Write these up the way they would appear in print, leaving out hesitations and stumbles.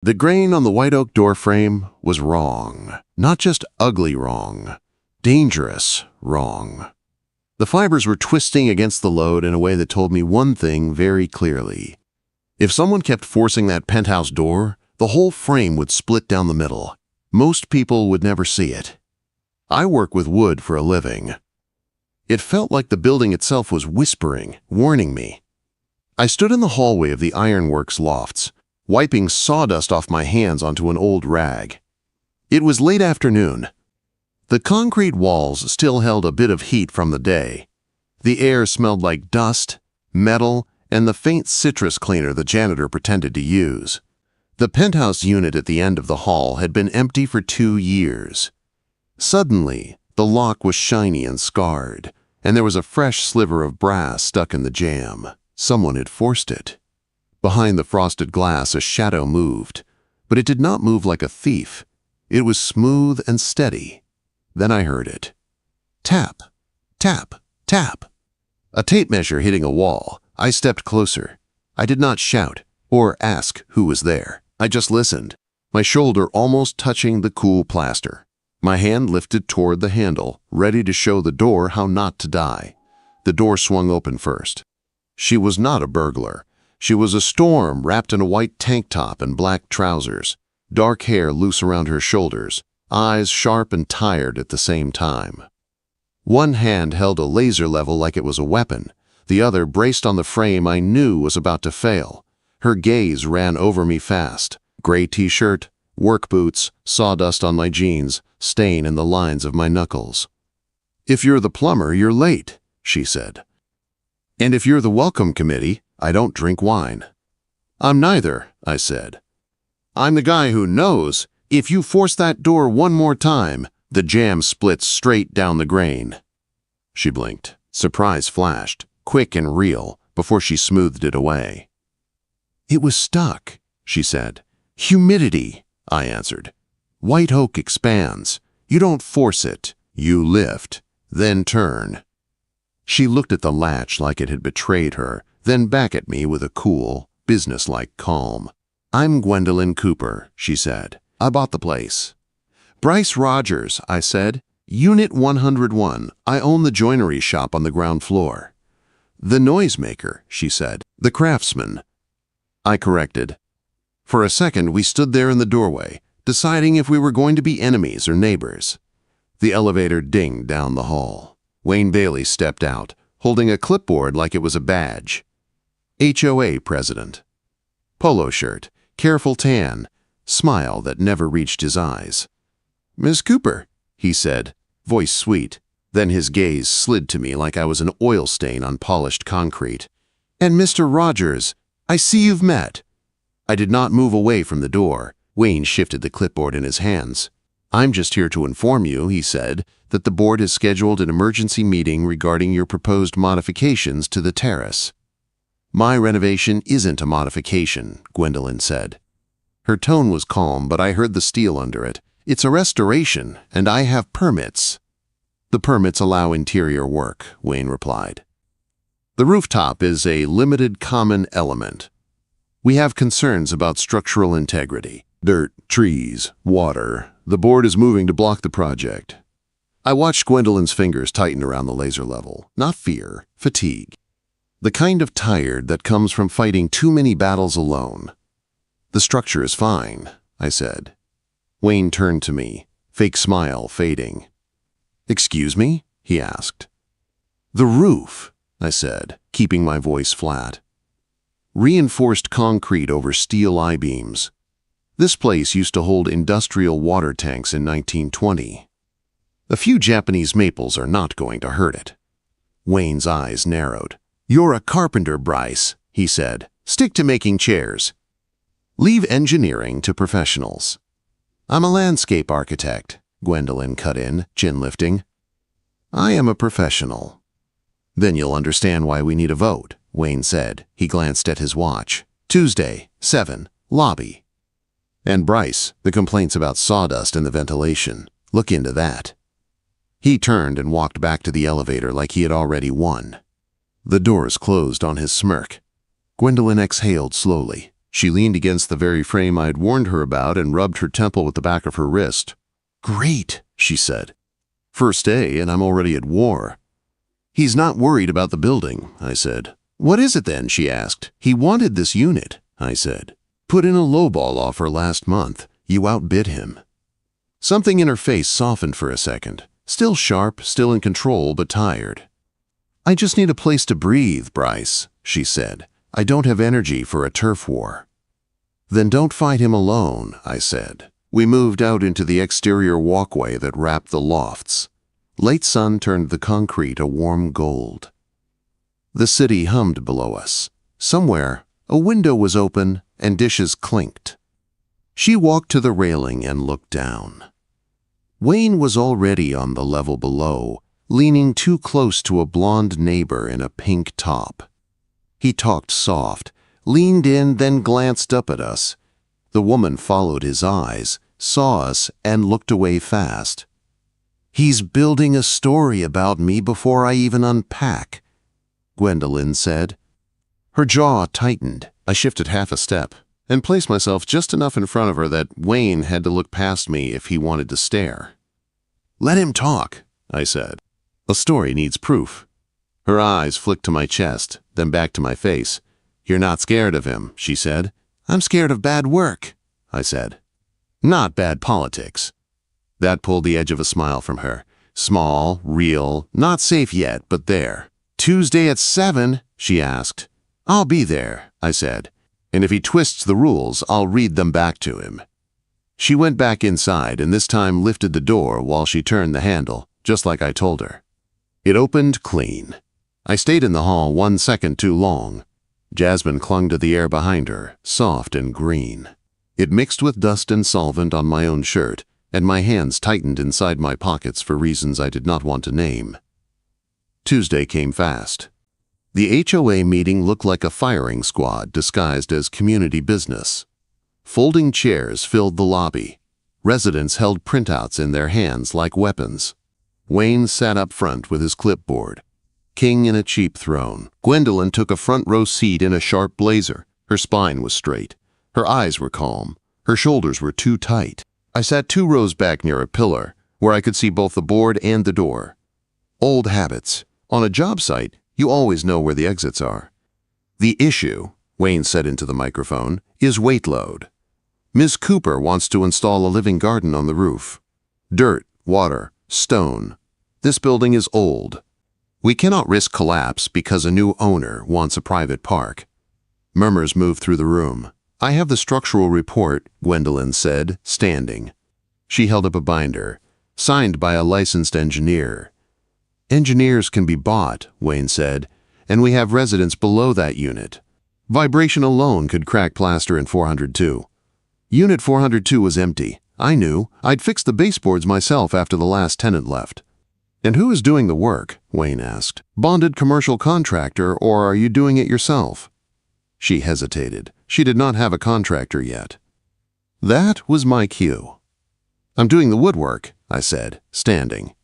The grain on the white oak door frame was wrong. Not just ugly wrong, dangerous wrong. The fibers were twisting against the load in a way that told me one thing very clearly. If someone kept forcing that penthouse door, the whole frame would split down the middle. Most people would never see it. I work with wood for a living. It felt like the building itself was whispering, warning me. I stood in the hallway of the ironworks lofts, wiping sawdust off my hands onto an old rag. It was late afternoon. The concrete walls still held a bit of heat from the day. The air smelled like dust, metal, and the faint citrus cleaner the janitor pretended to use. The penthouse unit at the end of the hall had been empty for 2 years. Suddenly, the lock was shiny and scarred, and there was a fresh sliver of brass stuck in the jamb. Someone had forced it. Behind the frosted glass, a shadow moved, but it did not move like a thief. It was smooth and steady. Then I heard it. Tap, tap, tap. A tape measure hitting a wall. I stepped closer. I did not shout or ask who was there. I just listened, my shoulder almost touching the cool plaster. My hand lifted toward the handle, ready to show the door how not to die. The door swung open first. She was not a burglar. She was a storm wrapped in a white tank top and black trousers, dark hair loose around her shoulders, eyes sharp and tired at the same time. One hand held a laser level like it was a weapon. The other braced on the frame I knew was about to fail. Her gaze ran over me fast. Gray t-shirt, work boots, sawdust on my jeans, stain in the lines of my knuckles. "If you're the plumber, you're late," she said. "And if you're the welcome committee, I don't drink wine." "I'm neither," I said. "I'm the guy who knows if you force that door one more time, the jam splits straight down the grain." She blinked. Surprise flashed, quick and real, before she smoothed it away. "It was stuck," she said. "Humidity," I answered. "White oak expands. You don't force it. You lift, then turn." She looked at the latch like it had betrayed her, then back at me with a cool, businesslike calm. "I'm Gwendolyn Cooper," she said. "I bought the place." "Bryce Rogers," I said. "Unit 101. I own the joinery shop on the ground floor." "The noisemaker," she said. "The craftsman," I corrected. For a second, we stood there in the doorway, deciding if we were going to be enemies or neighbors. The elevator dinged down the hall. Wayne Bailey stepped out, holding a clipboard like it was a badge. HOA president. Polo shirt, careful tan, smile that never reached his eyes. "Miss Cooper," he said, voice sweet. Then his gaze slid to me like I was an oil stain on polished concrete. "And Mr. Rogers, I see you've met." I did not move away from the door. Wayne shifted the clipboard in his hands. "I'm just here to inform you," he said, "that the board has scheduled an emergency meeting regarding your proposed modifications to the terrace." "My renovation isn't a modification," Gwendolyn said. Her tone was calm, but I heard the steel under it. "It's a restoration, and I have permits." "The permits allow interior work," Wayne replied. "The rooftop is a limited common element. We have concerns about structural integrity. Dirt, trees, water. The board is moving to block the project." I watched Gwendolyn's fingers tighten around the laser level. Not fear, fatigue. The kind of tired that comes from fighting too many battles alone. "The structure is fine," I said. Wayne turned to me, fake smile fading. "Excuse me?" he asked. "The roof," I said, keeping my voice flat. "Reinforced concrete over steel I-beams. This place used to hold industrial water tanks in 1920. A few Japanese maples are not going to hurt it." Wayne's eyes narrowed. "You're a carpenter, Bryce," he said. "Stick to making chairs. Leave engineering to professionals." "I'm a landscape architect," Gwendolyn cut in, chin lifting. "I am a professional." "Then you'll understand why we need a vote," Wayne said. He glanced at his watch. "Tuesday, 7, lobby. And Bryce, the complaints about sawdust in the ventilation. Look into that." He turned and walked back to the elevator like he had already won. The doors closed on his smirk. Gwendolyn exhaled slowly. She leaned against the very frame I had warned her about and rubbed her temple with the back of her wrist. "Great," she said. "First day and I'm already at war." "He's not worried about the building," I said. "What is it then?" she asked. "He wanted this unit," I said. "Put in a lowball offer last month. You outbid him." Something in her face softened for a second. Still sharp, still in control, but tired. "I just need a place to breathe, Bryce," she said. "I don't have energy for a turf war." "Then don't fight him alone," I said. We moved out into the exterior walkway that wrapped the lofts. Late sun turned the concrete a warm gold. The city hummed below us. Somewhere, a window was open and dishes clinked. She walked to the railing and looked down. Wayne was already on the level below, leaning too close to a blonde neighbor in a pink top. He talked soft, leaned in, then glanced up at us. The woman followed his eyes, saw us, and looked away fast. "He's building a story about me before I even unpack," Gwendolyn said. Her jaw tightened. I shifted half a step and placed myself just enough in front of her that Wayne had to look past me if he wanted to stare. "Let him talk," I said. "A story needs proof." Her eyes flicked to my chest, then back to my face. "You're not scared of him," she said. "I'm scared of bad work," I said. "Not bad politics." That pulled the edge of a smile from her. Small, real, not safe yet, but there. "Tuesday at 7, she asked. "I'll be there," I said. "And if he twists the rules, I'll read them back to him." She went back inside and this time lifted the door while she turned the handle, just like I told her. It opened clean. I stayed in the hall 1 second too long. Jasmine clung to the air behind her, soft and green. It mixed with dust and solvent on my own shirt, and my hands tightened inside my pockets for reasons I did not want to name. Tuesday came fast. The HOA meeting looked like a firing squad disguised as community business. Folding chairs filled the lobby. Residents held printouts in their hands like weapons. Wayne sat up front with his clipboard. King in a cheap throne. Gwendolyn took a front row seat in a sharp blazer. Her spine was straight. Her eyes were calm. Her shoulders were too tight. I sat 2 rows back near a pillar, where I could see both the board and the door. Old habits. On a job site, you always know where the exits are. "The issue," Wayne said into the microphone, "is weight load. Ms. Cooper wants to install a living garden on the roof. Dirt, water, stone. This building is old. We cannot risk collapse because a new owner wants a private park." Murmurs moved through the room. "I have the structural report," Gwendolyn said, standing. She held up a binder, signed by a licensed engineer. "Engineers can be bought," Wayne said, "and we have residents below that unit. Vibration alone could crack plaster in 402. Unit 402 was empty. I knew. I'd fixed the baseboards myself after the last tenant left." "And who is doing the work?" Wayne asked. "Bonded commercial contractor, or are you doing it yourself?" She hesitated. She did not have a contractor yet. That was my cue. "I'm doing the woodwork," I said, standing.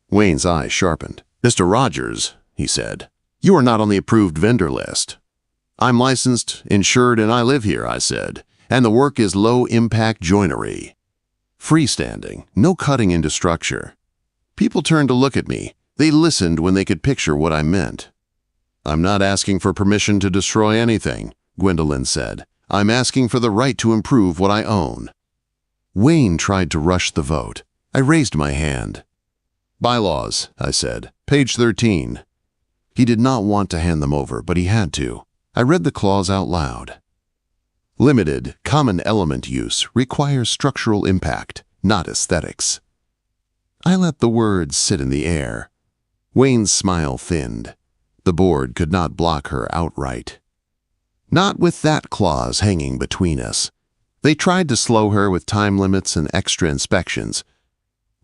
Wayne's eyes sharpened. "Mr. Rogers," he said, "you are not on the approved vendor list." "I'm licensed, insured, and I live here," I said, "and the work is low-impact joinery. Freestanding, no cutting into structure." People turned to look at me. They listened when they could picture what I meant. "I'm not asking for permission to destroy anything," Gwendolyn said. "I'm asking for the right to improve what I own." Wayne tried to rush the vote. I raised my hand. "Bylaws," I said. "Page 13. He did not want to hand them over, but he had to. I read the clause out loud. "Limited, common element use requires structural impact, not aesthetics." I let the words sit in the air. Wayne's smile thinned. The board could not block her outright. Not with that clause hanging between us. They tried to slow her with time limits and extra inspections,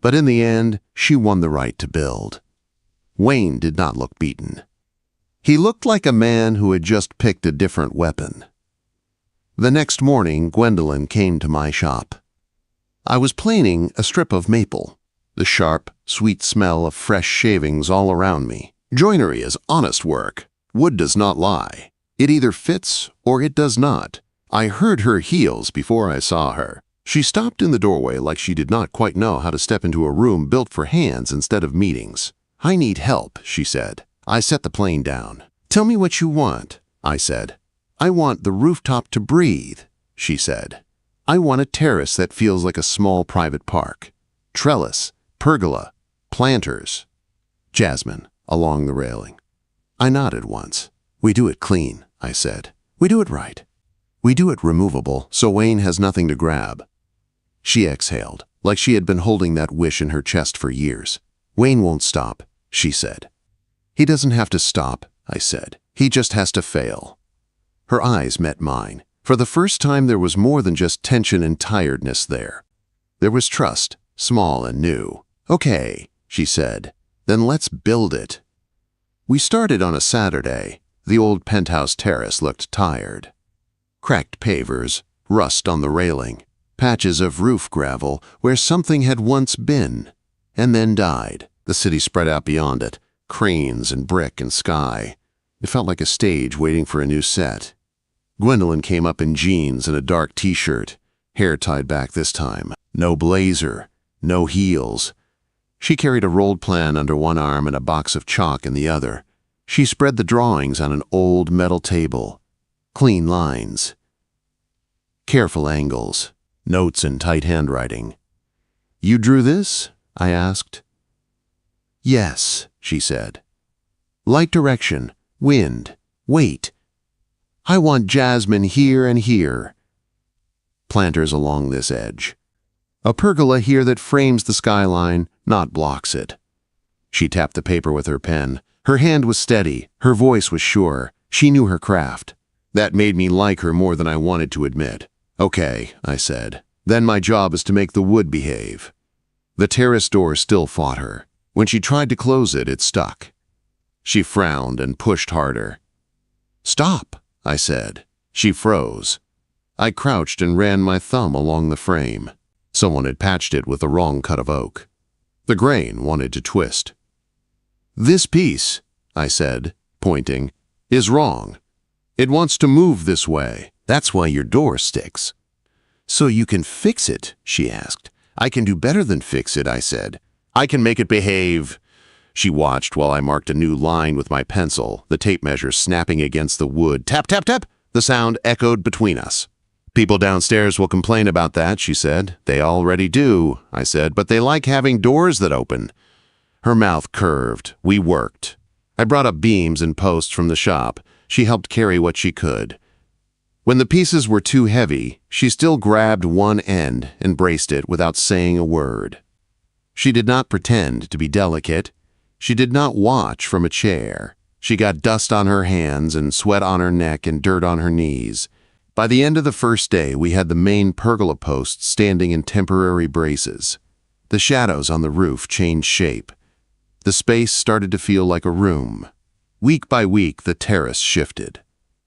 but in the end, she won the right to build. Wayne did not look beaten. He looked like a man who had just picked a different weapon. The next morning, Gwendolyn came to my shop. I was planing a strip of maple, the sharp, sweet smell of fresh shavings all around me. Joinery is honest work. Wood does not lie. It either fits or it does not. I heard her heels before I saw her. She stopped in the doorway like she did not quite know how to step into a room built for hands instead of meetings. "I need help," she said. I set the plane down. "Tell me what you want," I said. "I want the rooftop to breathe," she said. "I want a terrace that feels like a small private park. Trellis, pergola, planters, jasmine along the railing." I nodded once. "We do it clean," I said. "We do it right. We do it removable, so Wayne has nothing to grab." She exhaled, like she had been holding that wish in her chest for years. "Wayne won't stop," she said. "He doesn't have to stop," I said. "He just has to fail." Her eyes met mine. For the first time, there was more than just tension and tiredness there. There was trust, small and new. "Okay," she said. "Then let's build it." We started on a Saturday. The old penthouse terrace looked tired. Cracked pavers, rust on the railing, patches of roof gravel where something had once been, and then died. The city spread out beyond it, cranes and brick and sky. It felt like a stage waiting for a new set. Gwendolyn came up in jeans and a dark t-shirt, hair tied back this time. No blazer, no heels. She carried a rolled plan under one arm and a box of chalk in the other. She spread the drawings on an old metal table. Clean lines, careful angles, notes in tight handwriting. "You drew this?" I asked. "Yes," she said. "Light direction, wind, weight. I want jasmine here and here. Planters along this edge. A pergola here that frames the skyline, not blocks it." She tapped the paper with her pen. Her hand was steady, her voice was sure. She knew her craft. That made me like her more than I wanted to admit. "Okay," I said. "Then my job is to make the wood behave." The terrace door still fought her. When she tried to close it, it stuck. She frowned and pushed harder. "Stop," I said. She froze. I crouched and ran my thumb along the frame. Someone had patched it with the wrong cut of oak. The grain wanted to twist. "This piece," I said, pointing, "is wrong. It wants to move this way. That's why your door sticks." "So you can fix it?" she asked. "I can do better than fix it," I said. "I can make it behave." She watched while I marked a new line with my pencil, the tape measure snapping against the wood. Tap, tap, tap! The sound echoed between us. "People downstairs will complain about that," she said. "They already do," I said, "but they like having doors that open." Her mouth curved. We worked. I brought up beams and posts from the shop. She helped carry what she could. When the pieces were too heavy, she still grabbed one end and braced it without saying a word. She did not pretend to be delicate. She did not watch from a chair. She got dust on her hands and sweat on her neck and dirt on her knees. By the end of the first day, we had the main pergola posts standing in temporary braces. The shadows on the roof changed shape. The space started to feel like a room. Week by week, the terrace shifted.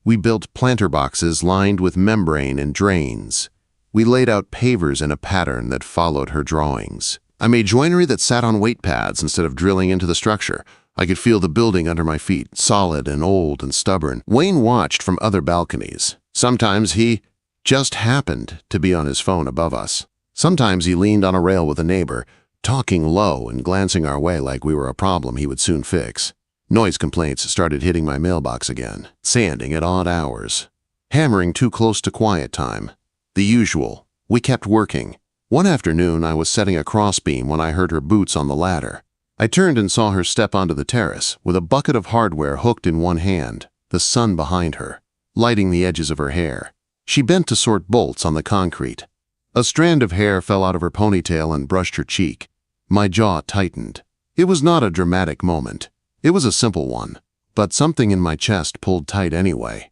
We built planter boxes lined with membrane and drains. We laid out pavers in a pattern that followed her drawings. I made joinery that sat on weight pads instead of drilling into the structure. I could feel the building under my feet, solid and old and stubborn. Wayne watched from other balconies. Sometimes he just happened to be on his phone above us. Sometimes he leaned on a rail with a neighbor, talking low and glancing our way like we were a problem he would soon fix. Noise complaints started hitting my mailbox again, sanding at odd hours, hammering too close to quiet time. The usual. We kept working. One afternoon, I was setting a crossbeam when I heard her boots on the ladder. I turned and saw her step onto the terrace with a bucket of hardware hooked in one hand, the sun behind her, lighting the edges of her hair. She bent to sort bolts on the concrete. A strand of hair fell out of her ponytail and brushed her cheek. My jaw tightened. It was not a dramatic moment. It was a simple one, but something in my chest pulled tight anyway.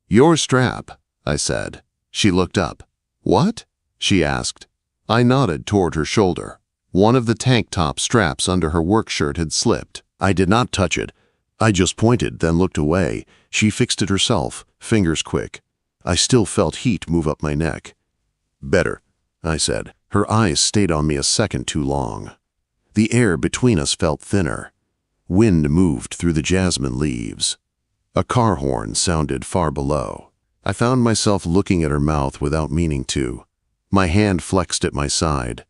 "Your strap," I said. She looked up. "What?" she asked. I nodded toward her shoulder. One of the tank top straps under her work shirt had slipped. I did not touch it. I just pointed, then looked away. She fixed it herself, fingers quick. I still felt heat move up my neck. "Better," I said. Her eyes stayed on me a second too long. The air between us felt thinner. Wind moved through the jasmine leaves. A car horn sounded far below. I found myself looking at her mouth without meaning to. My hand flexed at my side.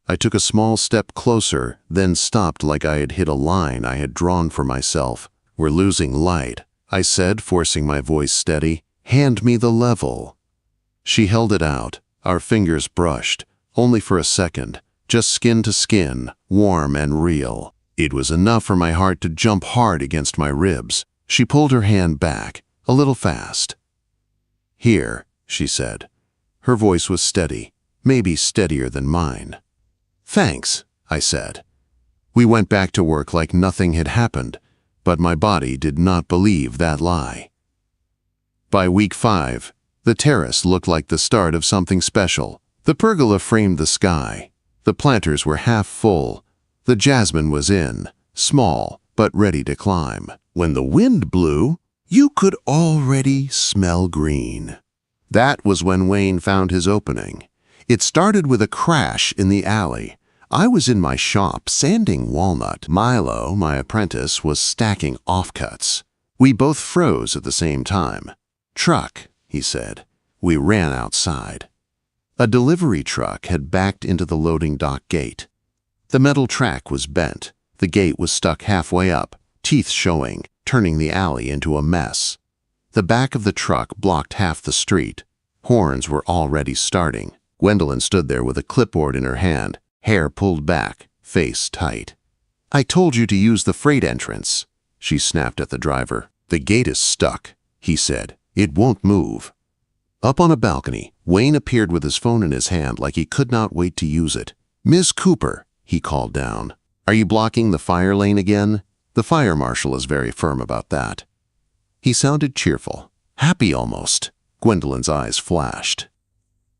I took a small step closer, then stopped like I had hit a line I had drawn for myself. "We're losing light," I said, forcing my voice steady. "Hand me the level." She held it out. Our fingers brushed, only for a second, just skin to skin, warm and real. It was enough for my heart to jump hard against my ribs. She pulled her hand back, a little fast. "Here," she said. Her voice was steady, maybe steadier than mine. "Thanks," I said. We went back to work like nothing had happened, but my body did not believe that lie. By week 5, the terrace looked like the start of something special. The pergola framed the sky. The planters were half full. The jasmine was in, small but ready to climb. When the wind blew, you could already smell green. That was when Wayne found his opening. It started with a crash in the alley. I was in my shop sanding walnut. Milo, my apprentice, was stacking offcuts. We both froze at the same time. "Truck," he said. We ran outside. A delivery truck had backed into the loading dock gate. The metal track was bent. The gate was stuck halfway up, teeth showing, turning the alley into a mess. The back of the truck blocked half the street. Horns were already starting. Gwendolyn stood there with a clipboard in her hand, hair pulled back, face tight. "I told you to use the freight entrance," she snapped at the driver. "The gate is stuck," he said. "It won't move." Up on a balcony, Wayne appeared with his phone in his hand like he could not wait to use it. "Miss Cooper," he called down. "Are you blocking the fire lane again? The fire marshal is very firm about that." He sounded cheerful, happy almost. Gwendolyn's eyes flashed.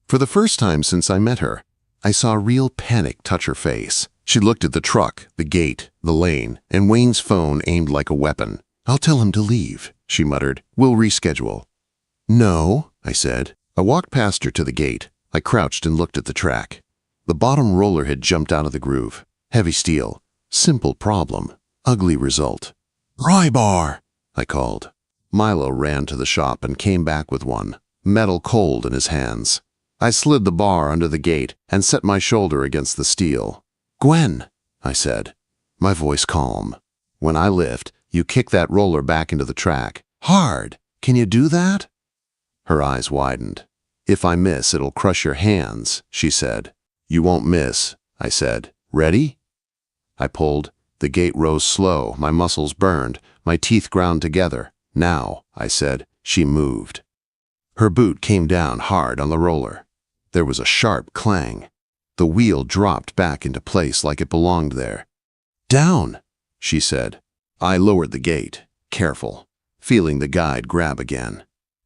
For the first time since I met her, I saw real panic touch her face. She looked at the truck, the gate, the lane, and Wayne's phone aimed like a weapon. "I'll tell him to leave," she muttered. "We'll reschedule." "No," I said. I walked past her to the gate. I crouched and looked at the track. The bottom roller had jumped out of the groove. Heavy steel. Simple problem. Ugly result. "Pry bar," I called. Milo ran to the shop and came back with one, metal cold in his hands. I slid the bar under the gate and set my shoulder against the steel. "Gwen," I said, my voice calm. "When I lift, you kick that roller back into the track. Hard. Can you do that?" Her eyes widened. "If I miss, it'll crush your hands," she said. "You won't miss," I said. "Ready?" I pulled. The gate rose slow. My muscles burned. My teeth ground together. "Now," I said. She moved. Her boot came down hard on the roller. There was a sharp clang. The wheel dropped back into place like it belonged there. "Down," she said. I lowered the gate, careful, feeling the guide grab again.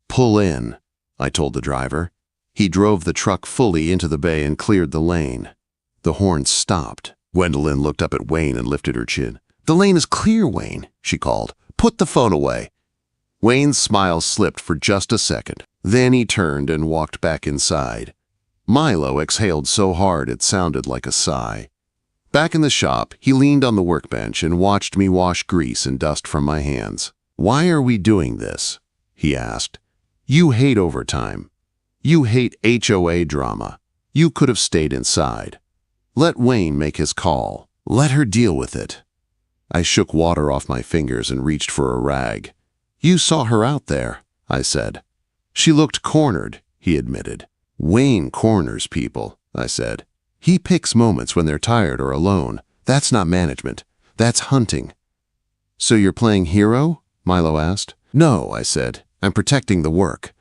"Pull in," I told the driver. He drove the truck fully into the bay and cleared the lane. The horn stopped. Gwendolyn looked up at Wayne and lifted her chin. "The lane is clear, Wayne," she called. "Put the phone away." Wayne's smile slipped for just a second. Then he turned and walked back inside. Milo exhaled so hard it sounded like a sigh. Back in the shop, he leaned on the workbench and watched me wash grease and dust from my hands. "Why are we doing this?" he asked. "You hate overtime. You hate HOA drama. You could have stayed inside. Let Wayne make his call. Let her deal with it." I shook water off my fingers and reached for a rag. "You saw her out there," I said. "She looked cornered," he admitted. "Wayne corners people," I said. "He picks moments when they're tired or alone. That's not management. That's hunting." "So you're playing hero?" Milo asked. "No," I said. "I'm protecting the work."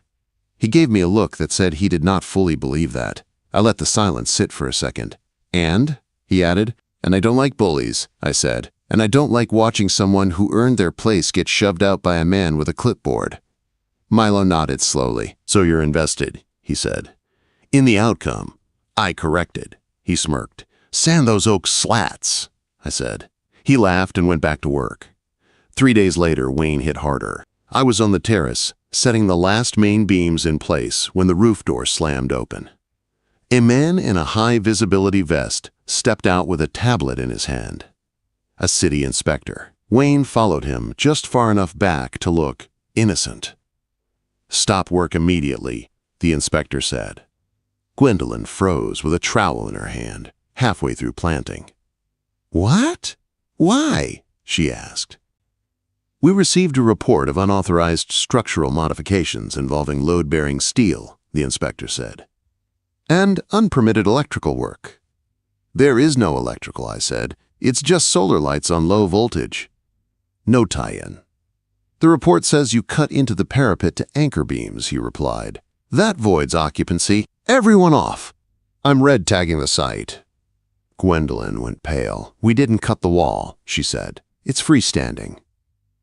He gave me a look that said he did not fully believe that. I let the silence sit for a second. "And?" he added. "And I don't like bullies," I said. "And I don't like watching someone who earned their place get shoved out by a man with a clipboard." Milo nodded slowly. "So you're invested," he said. "In the outcome." I corrected. He smirked. "Sand those oak slats," I said. He laughed and went back to work. 3 days later, Wayne hit harder. I was on the terrace, setting the last main beams in place when the roof door slammed open. A man in a high-visibility vest stepped out with a tablet in his hand. A city inspector. Wayne followed him just far enough back to look innocent. Stop work immediately, the inspector said. Gwendolyn froze with a trowel in her hand, halfway through planting. What? Why? She asked. We received a report of unauthorized structural modifications involving load-bearing steel, the inspector said. And unpermitted electrical work. There is no electrical, I said. It's just solar lights on low voltage. No tie-in. The report says you cut into the parapet to anchor beams, he replied. That voids occupancy. Everyone off. I'm red tagging the site. Gwendolyn went pale. We didn't cut the wall, she said. It's freestanding.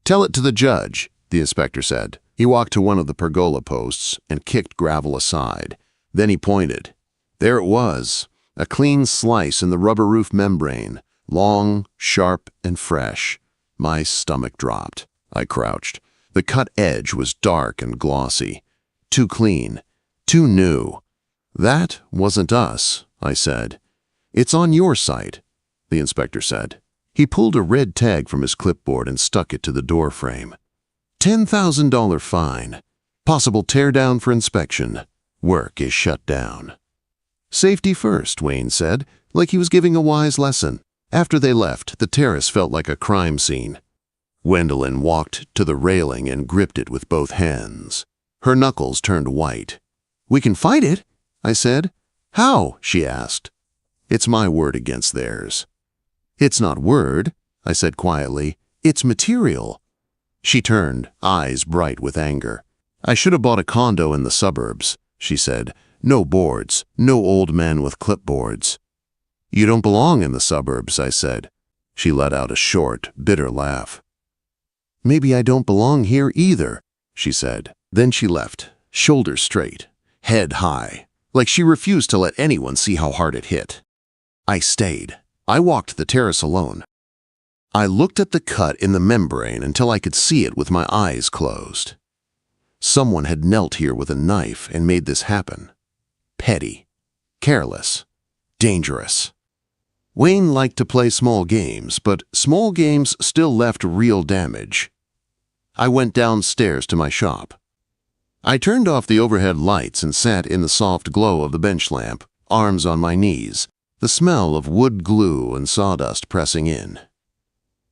Tell it to the judge, the inspector said. He walked to one of the pergola posts and kicked gravel aside. Then he pointed. There it was, a clean slice in the rubber roof membrane, long, sharp, and fresh. My stomach dropped. I crouched. The cut edge was dark and glossy. Too clean. Too new. That wasn't us, I said. It's on your site, the inspector said. He pulled a red tag from his clipboard and stuck it to the door frame. $10,000 fine. Possible teardown for inspection. Work is shut down. Safety first, Wayne said, like he was giving a wise lesson. After they left, the terrace felt like a crime scene. Gwendolyn walked to the railing and gripped it with both hands. Her knuckles turned white. We can fight it, I said. How? She asked. It's my word against theirs. It's not word, I said quietly. It's material. She turned, eyes bright with anger. I should have bought a condo in the suburbs, she said. No boards, no old men with clipboards. You don't belong in the suburbs, I said. She let out a short, bitter laugh. Maybe I don't belong here either, she said. Then she left, shoulders straight, head high, like she refused to let anyone see how hard it hit. I stayed. I walked the terrace alone. I looked at the cut in the membrane until I could see it with my eyes closed. Someone had knelt here with a knife and made this happen. Petty, careless, dangerous. Wayne liked to play small games, but small games still left real damage. I went downstairs to my shop. I turned off the overhead lights and sat in the soft glow of the bench lamp, arms on my knees, the smell of wood glue and sawdust pressing in.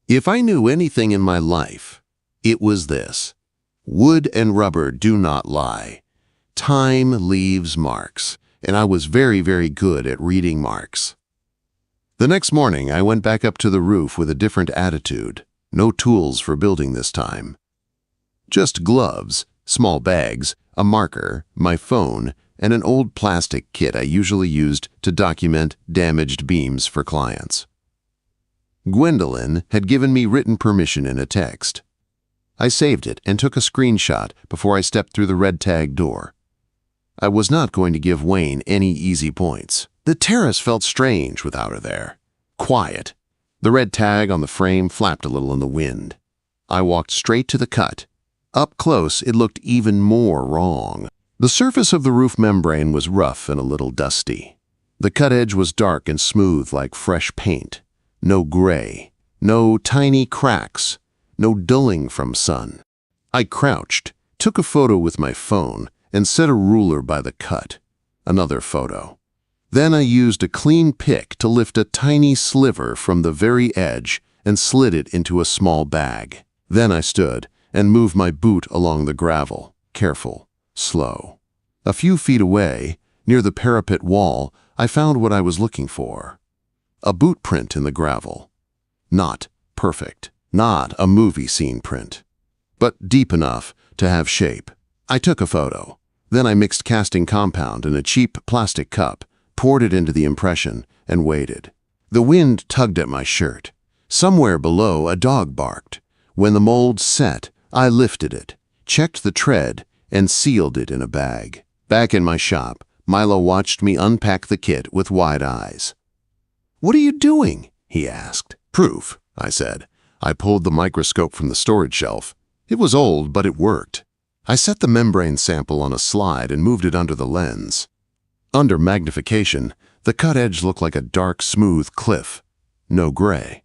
If I knew anything in my life, it was this. Wood and rubber do not lie. Time leaves marks, and I was very, very good at reading marks. The next morning, I went back up to the roof with a different attitude. No tools for building this time. Just gloves, small bags, a marker, my phone, and an old plastic kit I usually used to document damaged beams for clients. Gwendolyn had given me written permission in a text. I saved it and took a screenshot before I stepped through the red tag door. I was not going to give Wayne any easy points. The terrace felt strange without her there. Quiet. The red tag on the frame flapped a little in the wind. I walked straight to the cut. Up close, it looked even more wrong. The surface of the roof membrane was rough and a little dusty. The cut edge was dark and smooth like fresh paint. No gray. No tiny cracks. No dulling from sun. I crouched, took a photo with my phone, and set a ruler by the cut. Another photo. Then I used a clean pick to lift a tiny sliver from the very edge and slid it into a small bag. Then I stood and moved my boot along the gravel, careful, slow. A few feet away, near the parapet wall, I found what I was looking for. A boot print in the gravel. Not perfect, not a movie scene print, but deep enough to have shape. I took a photo. Then I mixed casting compound in a cheap plastic cup, poured it into the impression, and waited. The wind tugged at my shirt. Somewhere below, a dog barked. When the mold set, I lifted it, checked the tread, and sealed it in a bag. Back in my shop, Milo watched me unpack the kit with wide eyes. "What are you doing?" he asked. "Proof," I said. I pulled the microscope from the storage shelf. It was old, but it worked. I set the membrane sample on a slide and moved it under the lens. Under magnification, the cut edge looked like a dark, smooth cliff. No gray.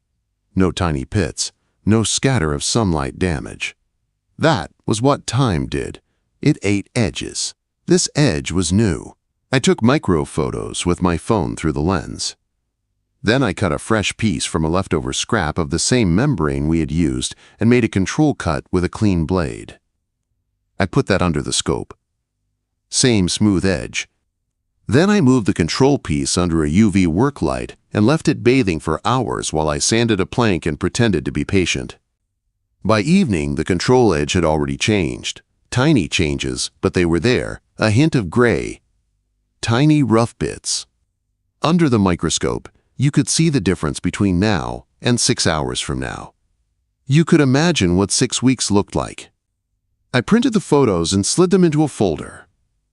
No tiny pits. No scatter of sunlight damage. That was what time did. It ate edges. This edge was new. I took micro photos with my phone through the lens. Then I cut a fresh piece from a leftover scrap of the same membrane we had used and made a control cut with a clean blade. I put that under the scope. Same smooth edge. Then I moved the control piece under a UV work light and left it bathing for hours while I sanded a plank and pretended to be patient. By evening, the control edge had already changed. Tiny changes, but they were there, a hint of gray. Tiny rough bits. Under the microscope, you could see the difference between now and 6 hours from now. You could imagine what 6 weeks looked like. I printed the photos and slid them into a folder.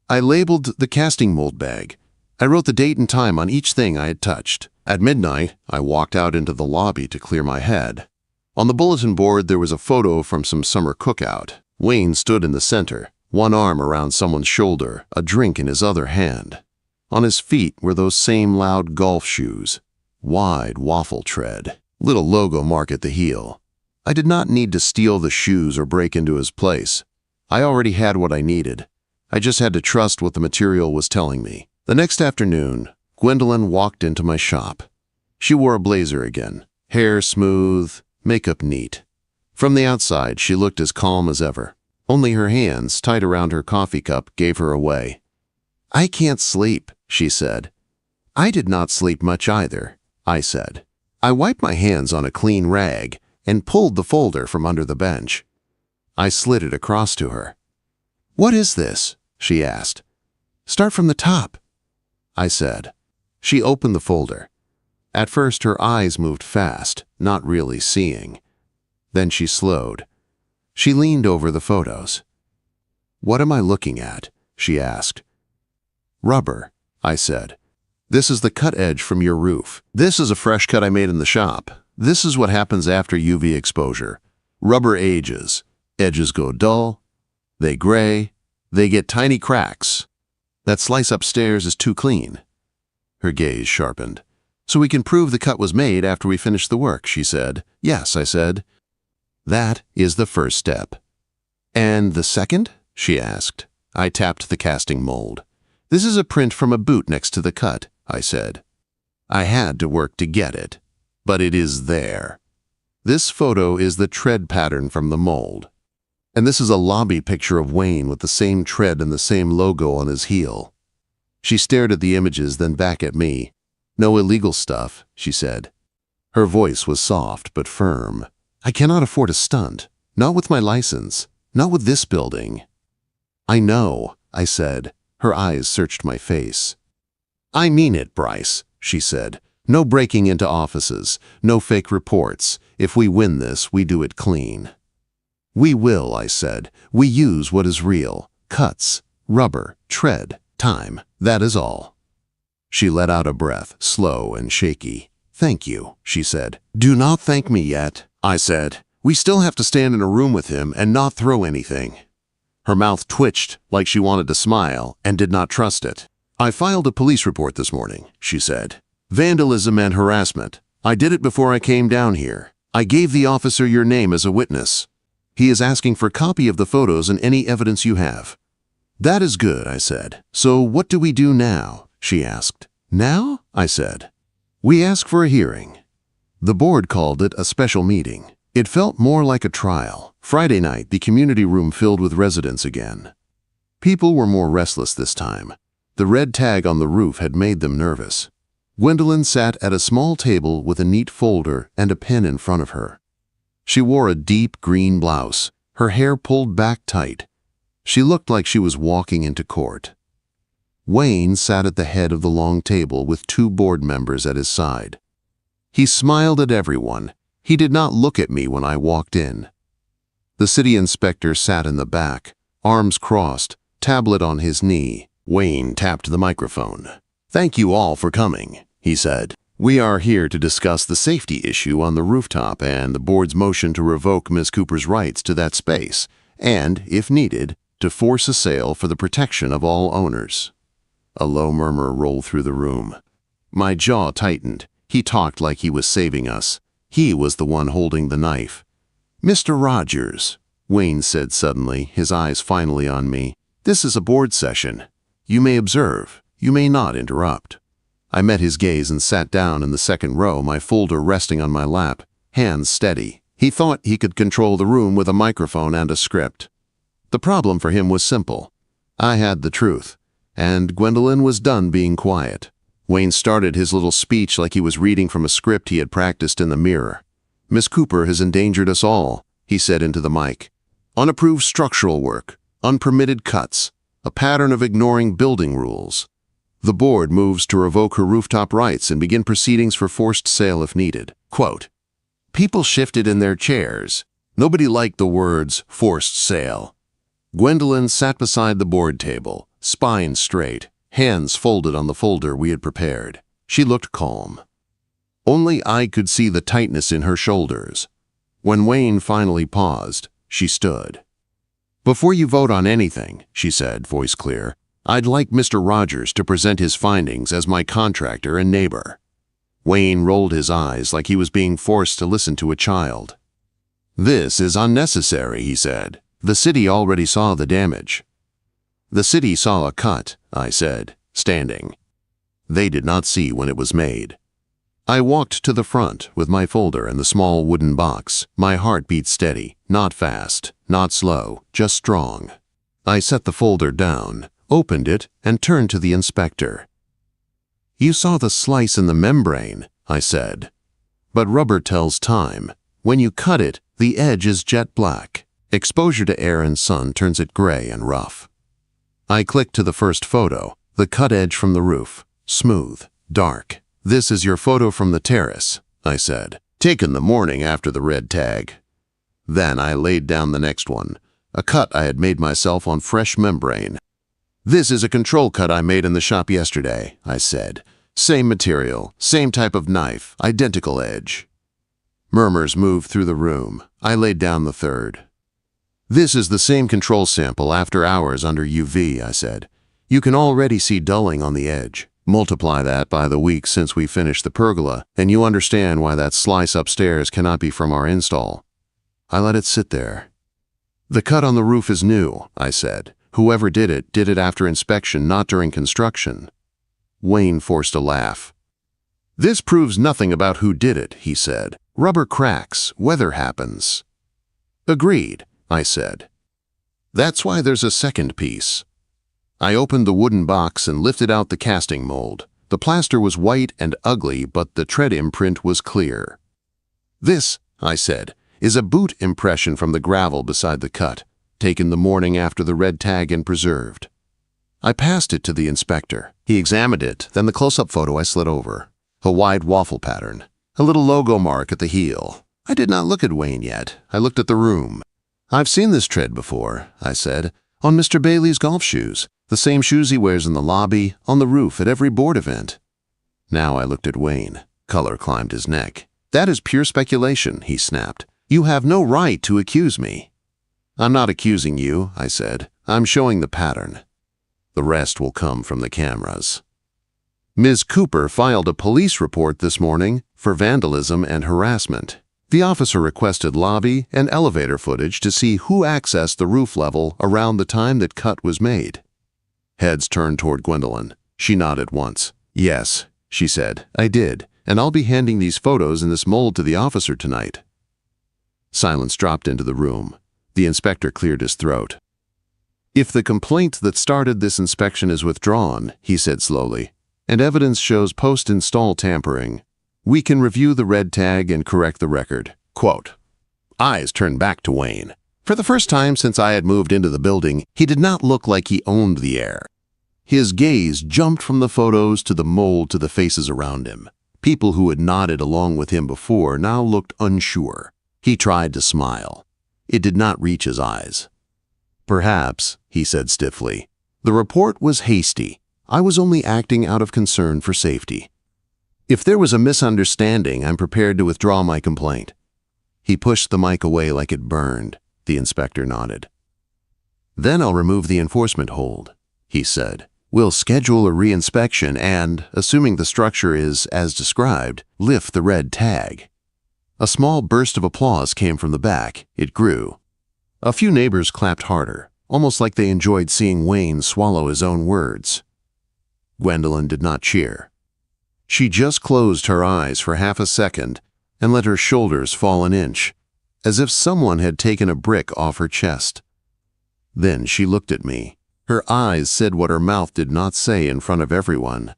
I labeled the casting mold bag. I wrote the date and time on each thing I had touched. At midnight, I walked out into the lobby to clear my head. On the bulletin board, there was a photo from some summer cookout. Wayne stood in the center, one arm around someone's shoulder, a drink in his other hand. On his feet were those same loud golf shoes. Wide waffle tread. Little logo mark at the heel. I did not need to steal the shoes or break into his place. I already had what I needed. I just had to trust what the material was telling me. The next afternoon, Gwendolyn walked into my shop. She wore a blazer again, hair smooth, makeup neat. From the outside, she looked as calm as ever. Only her hands, tight around her coffee cup, gave her away. "I can't sleep," she said. "I did not sleep much either," I said. I wiped my hands on a clean rag and pulled the folder from under the bench. I slid it across to her. "What is this?" she asked. "Start from the top," I said. She opened the folder. At first, her eyes moved fast, not really seeing. Then she slowed. She leaned over the photos. "What am I looking at?" she asked. "Rubber," I said. "This is the cut edge from your roof. This is a fresh cut I made in the shop. This is what happens after UV exposure. Rubber ages. Edges go dull. They gray. They get tiny cracks. That slice upstairs is too clean." Her gaze sharpened. "So we can prove the cut was made after we finish the work," she said. "Yes," I said. "That is the first step." "And the second?" she asked. I tapped the casting mold. "This is a print from a boot next to the cut," I said. I had to work to get it, but it is there. This photo is the tread pattern from the mold. And this is a lobby picture of Wayne with the same tread and the same logo on his heel. She stared at the images, then back at me. "No illegal stuff," she said. Her voice was soft but firm. "I cannot afford a stunt. Not with my license. Not with this building." "I know," I said. Her eyes searched my face. "I mean it, Bryce," she said. "No breaking into offices. No fake reports. If we win this, we do it clean." "We will," I said. "We use what is real. Cuts, rubber, tread, time. That is all." She let out a breath, slow and shaky. "Thank you," she said. "Do not thank me yet," I said. "We still have to stand in a room with him and not throw anything." Her mouth twitched like she wanted to smile and did not trust it. "I filed a police report this morning," she said. "Vandalism and harassment. I did it before I came down here. I gave the officer your name as a witness. He is asking for a copy of the photos and any evidence you have." "That is good," I said. "So what do we do now?" she asked. "Now?" I said. "We ask for a hearing." The board called it a special meeting. It felt more like a trial. Friday night, the community room filled with residents again. People were more restless this time. The red tag on the roof had made them nervous. Gwendolyn sat at a small table with a neat folder and a pen in front of her. She wore a deep green blouse, her hair pulled back tight. She looked like she was walking into court. Wayne sat at the head of the long table with 2 board members at his side. He smiled at everyone. He did not look at me when I walked in. The city inspector sat in the back, arms crossed, tablet on his knee. Wayne tapped the microphone. "Thank you all for coming," he said. "We are here to discuss the safety issue on the rooftop and the board's motion to revoke Ms. Cooper's rights to that space, and, if needed, to force a sale for the protection of all owners." A low murmur rolled through the room. My jaw tightened. He talked like he was saving us. He was the one holding the knife. "Mr. Rogers," Wayne said suddenly, his eyes finally on me. "This is a board session. You may observe. You may not interrupt." I met his gaze and sat down in the second row, my folder resting on my lap, hands steady. He thought he could control the room with a microphone and a script. The problem for him was simple. I had the truth, and Gwendolyn was done being quiet. Wayne started his little speech like he was reading from a script he had practiced in the mirror. "Miss Cooper has endangered us all," he said into the mic. "Unapproved structural work, unpermitted cuts, a pattern of ignoring building rules. The board moves to revoke her rooftop rights and begin proceedings for forced sale if needed." Quote, "People shifted in their chairs. Nobody liked the words forced sale." Gwendolyn sat beside the board table, spine straight, hands folded on the folder we had prepared. She looked calm. Only I could see the tightness in her shoulders. When Wayne finally paused, she stood. "Before you vote on anything," she said, voice clear, "I'd like Mr. Rogers to present his findings as my contractor and neighbor." Wayne rolled his eyes like he was being forced to listen to a child. "This is unnecessary," he said. "The city already saw the damage." "The city saw a cut," I said, standing. "They did not see when it was made." I walked to the front with my folder and the small wooden box. My heart beat steady, not fast, not slow, just strong. I set the folder down, opened it, and turned to the inspector. "You saw the slice in the membrane," I said. "But rubber tells time. When you cut it, the edge is jet black. Exposure to air and sun turns it gray and rough." I clicked to the first photo, the cut edge from the roof, smooth, dark. "This is your photo from the terrace," I said, "taken the morning after the red tag." Then I laid down the next one, a cut I had made myself on fresh membrane. "This is a control cut I made in the shop yesterday," I said. "Same material, same type of knife, identical edge." Murmurs moved through the room. I laid down the third. "This is the same control sample after hours under UV," I said. "You can already see dulling on the edge. Multiply that by the weeks since we finished the pergola, and you understand why that slice upstairs cannot be from our install." I let it sit there. "The cut on the roof is new," I said. "Whoever did it after inspection, not during construction." Wayne forced a laugh. "This proves nothing about who did it," he said. "Rubber cracks, weather happens." "Agreed," I said. "That's why there's a second piece." I opened the wooden box and lifted out the casting mold. The plaster was white and ugly, but the tread imprint was clear. "This," I said, "is a boot impression from the gravel beside the cut, taken the morning after the red tag and preserved." I passed it to the inspector. He examined it, then the close-up photo I slid over. A wide waffle pattern, a little logo mark at the heel. I did not look at Wayne yet. I looked at the room. "I've seen this tread before," I said, "on Mr. Bailey's golf shoes. The same shoes he wears in the lobby, on the roof, at every board event." Now I looked at Wayne. Color climbed his neck. "That is pure speculation," he snapped. "You have no right to accuse me." "I'm not accusing you," I said. "I'm showing the pattern. The rest will come from the cameras." Ms. Cooper filed a police report this morning for vandalism and harassment. The officer requested lobby and elevator footage to see who accessed the roof level around the time that cut was made. Heads turned toward Gwendolyn. She nodded once. "Yes," she said, "I did, and I'll be handing these photos in this mold to the officer tonight." Silence dropped into the room. The inspector cleared his throat. "If the complaint that started this inspection is withdrawn," he said slowly, "and evidence shows post-install tampering, we can review the red tag and correct the record." Quote. Eyes turned back to Wayne. For the first time since I had moved into the building, he did not look like he owned the air. His gaze jumped from the photos to the mold to the faces around him. People who had nodded along with him before now looked unsure. He tried to smile. It did not reach his eyes. "Perhaps," he said stiffly. "The report was hasty. I was only acting out of concern for safety. If there was a misunderstanding, I'm prepared to withdraw my complaint." He pushed the mic away like it burned. The inspector nodded. "Then I'll remove the enforcement hold," he said. "We'll schedule a reinspection and, assuming the structure is as described, lift the red tag." A small burst of applause came from the back. It grew. A few neighbors clapped harder, almost like they enjoyed seeing Wayne swallow his own words. Gwendolyn did not cheer. She just closed her eyes for half a second and let her shoulders fall an inch, as if someone had taken a brick off her chest. Then she looked at me. Her eyes said what her mouth did not say in front of everyone.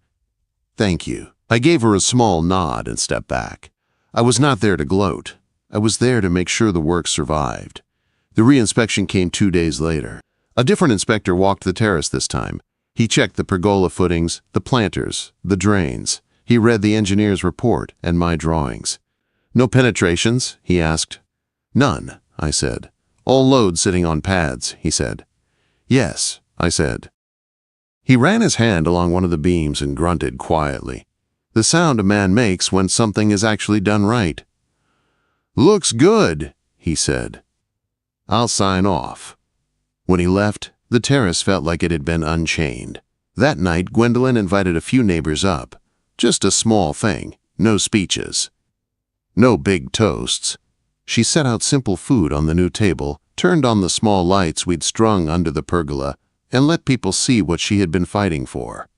"Thank you." I gave her a small nod and stepped back. I was not there to gloat. I was there to make sure the work survived. The reinspection came 2 days later. A different inspector walked the terrace this time. He checked the pergola footings, the planters, the drains. He read the engineer's report and my drawings. "No penetrations?" he asked. "None," I said. "All load sitting on pads," he said. "Yes," I said. He ran his hand along one of the beams and grunted quietly. The sound a man makes when something is actually done right. "Looks good," he said. "I'll sign off." When he left, the terrace felt like it had been unchained. That night, Gwendolyn invited a few neighbors up. Just a small thing, no speeches. No big toasts. She set out simple food on the new table, turned on the small lights we'd strung under the pergola, and let people see what she had been fighting for.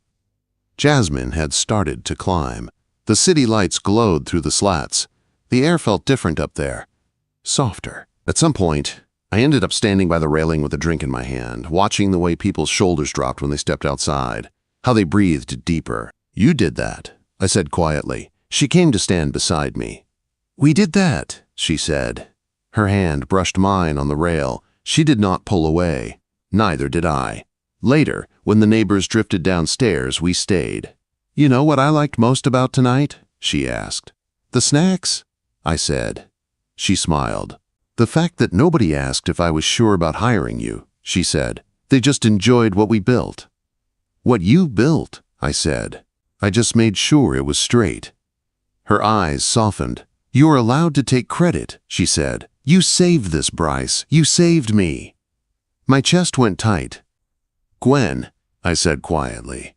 Jasmine had started to climb. The city lights glowed through the slats. The air felt different up there. Softer. At some point, I ended up standing by the railing with a drink in my hand, watching the way people's shoulders dropped when they stepped outside, how they breathed deeper. "You did that," I said quietly. She came to stand beside me. "We did that," she said. Her hand brushed mine on the rail. She did not pull away. Neither did I. Later, when the neighbors drifted downstairs, we stayed. "You know what I liked most about tonight?" she asked. "The snacks?" I said. She smiled. "The fact that nobody asked if I was sure about hiring you," she said. "They just enjoyed what we built." "What you built," I said. "I just made sure it was straight." Her eyes softened. "You're allowed to take credit," she said. "You saved this, Bryce. You saved me." My chest went tight. "Gwen," I said quietly,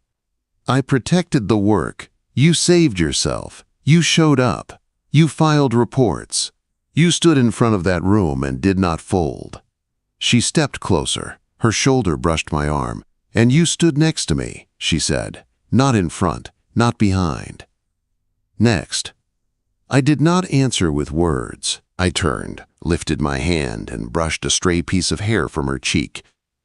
"I protected the work. You saved yourself. You showed up. You filed reports. You stood in front of that room and did not fold." She stepped closer. Her shoulder brushed my arm. "And you stood next to me," she said. "Not in front, not behind." Next. I did not answer with words. I turned, lifted my hand, and brushed a stray piece of hair from her cheek.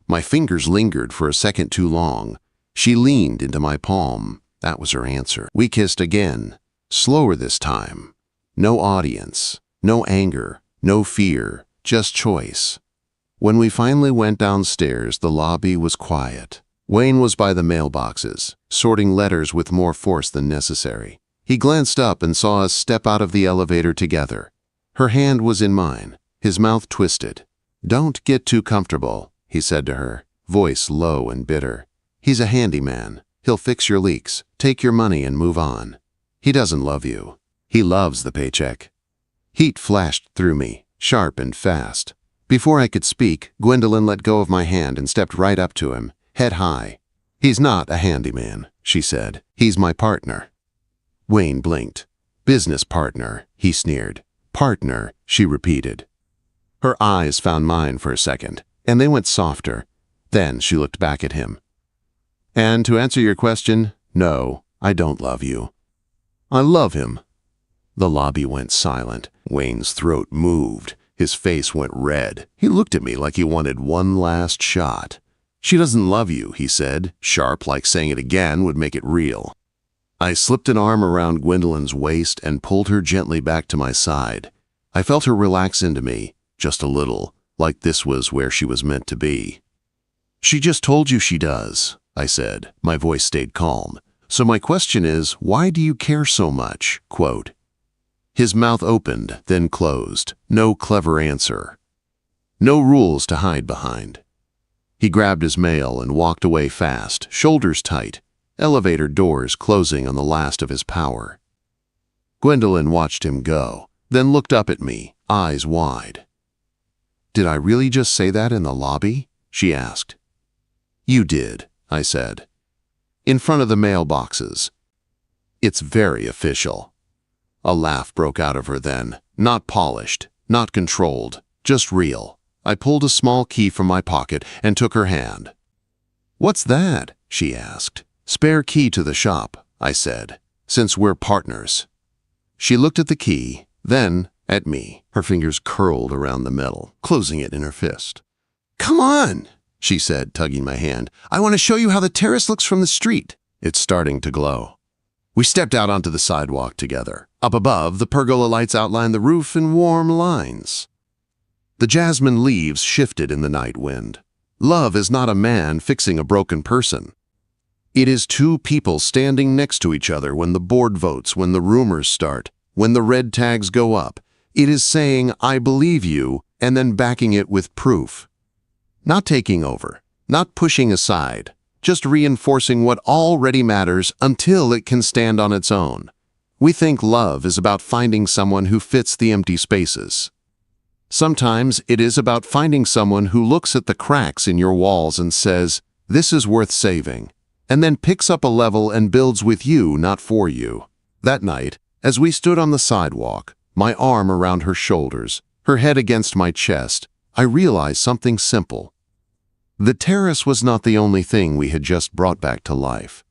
My fingers lingered for a second too long. She leaned into my palm. That was her answer. We kissed again, slower this time. No audience, no anger, no fear, just choice. When we finally went downstairs, the lobby was quiet. Wayne was by the mailboxes, sorting letters with more force than necessary. He glanced up and saw us step out of the elevator together. Her hand was in mine, his mouth twisted. "Don't get too comfortable," he said to her, voice low and bitter. "He's a handyman. He'll fix your leaks, take your money and move on. He doesn't love you. He loves the paycheck." Heat flashed through me, sharp and fast. Before I could speak, Gwendolyn let go of my hand and stepped right up to him, head high. "He's not a handyman," she said. "He's my partner." Wayne blinked. "Business partner," he sneered. "Partner," she repeated. Her eyes found mine for a second, and they went softer. Then she looked back at him. "And to answer your question, no, I don't love you." "I love him." The lobby went silent. Wayne's throat moved. His face went red. He looked at me like he wanted one last shot. "She doesn't love you," he said, sharp, like saying it again would make it real. I slipped an arm around Gwendolyn's waist and pulled her gently back to my side. I felt her relax into me, just a little, like this was where she was meant to be. "She just told you she does," I said. My voice stayed calm. "So my question is, why do you care so much?" Quote. His mouth opened, then closed. No clever answer. No rules to hide behind. He grabbed his mail and walked away fast, shoulders tight, elevator doors closing on the last of his power. Gwendolyn watched him go, then looked up at me, eyes wide. "Did I really just say that in the lobby?" she asked. "You did," I said. "In front of the mailboxes. It's very official." A laugh broke out of her then, not polished, not controlled, just real. I pulled a small key from my pocket and took her hand. "What's that?" she asked. "Spare key to the shop," I said, "since we're partners." She looked at the key, then at me, her fingers curled around the metal, closing it in her fist. "Come on," she said, tugging my hand. "I want to show you how the terrace looks from the street." It's starting to glow. We stepped out onto the sidewalk together. Up above, the pergola lights outlined the roof in warm lines. The jasmine leaves shifted in the night wind. Love is not a man fixing a broken person. It is two people standing next to each other when the board votes, when the rumors start, when the red tags go up. It is saying, "I believe you," and then backing it with proof. Not taking over, not pushing aside, just reinforcing what already matters until it can stand on its own. We think love is about finding someone who fits the empty spaces. Sometimes it is about finding someone who looks at the cracks in your walls and says, "This is worth saving," and then picks up a level and builds with you, not for you. That night, as we stood on the sidewalk, my arm around her shoulders, her head against my chest, I realized something simple. The terrace was not the only thing we had just brought back to life.